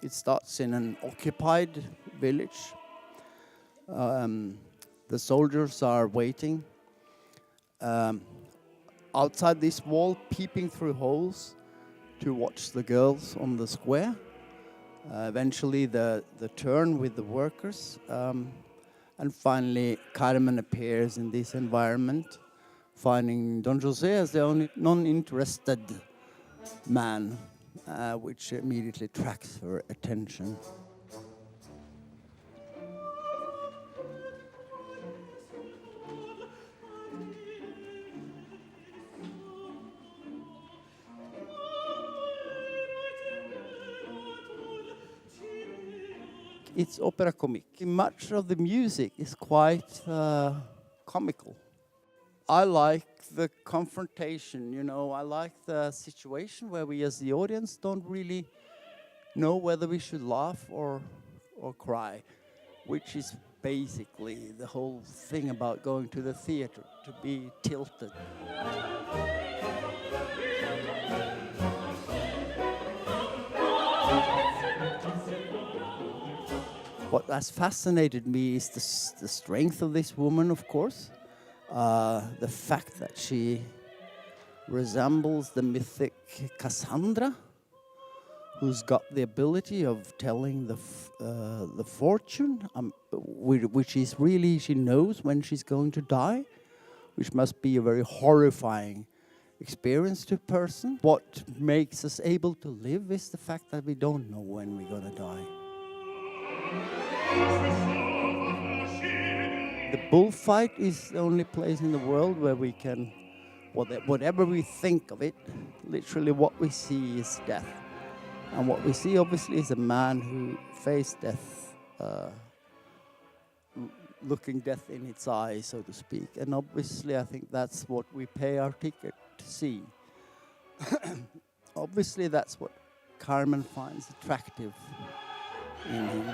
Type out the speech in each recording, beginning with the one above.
It starts in an occupied village. The soldiers are waiting. Outside this wall, peeping through holes to watch the girls on the square. Eventually the turn with the workers. And finally, Carmen appears in this environment, finding Don José as the only non-interested man, which immediately attracts her attention. It's opera comique. Much of the music is quite comical. I like the confrontation, you know, I like the situation where we as the audience don't really know whether we should laugh or cry, which is basically the whole thing about going to the theater, to be tilted. What has fascinated me is the strength of this woman, of course. The fact that she resembles the mythic Cassandra, who's got the ability of telling the fortune, which is really, she knows when she's going to die, which must be a very horrifying experience to a person. What makes us able to live is the fact that we don't know when we're going to die. The bullfight is the only place in the world where we can, whatever we think of it, literally what we see is death. And what we see obviously is a man who faced death, looking death in its eyes, so to speak. And obviously I think that's what we pay our ticket to see. Obviously that's what Carmen finds attractive in him.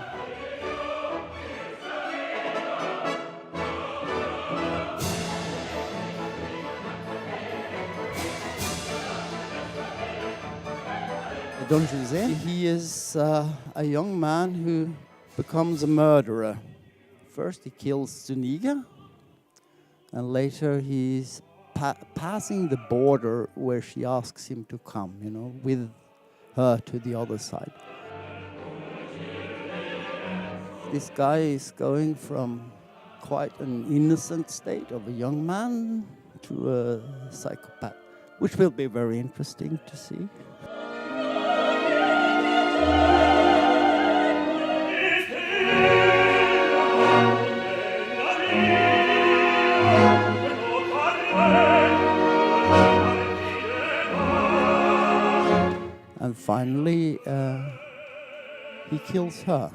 Don José, he is a young man who becomes a murderer. First he kills Zuniga, and later he's passing the border where she asks him to come, you know, with her to the other side. This guy is going from quite an innocent state of a young man to a psychopath, which will be very interesting to see. And finally, he kills her.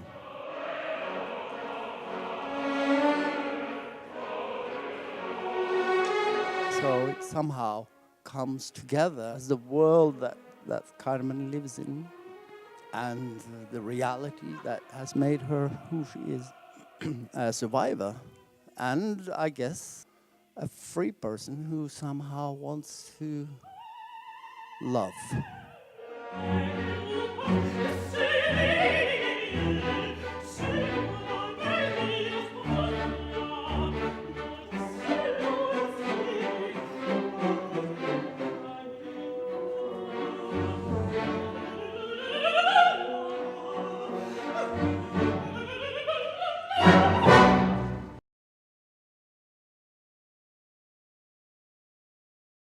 So it somehow comes together as the world that Carmen lives in and the reality that has made her who she is, a survivor. And I guess a free person who somehow wants to love.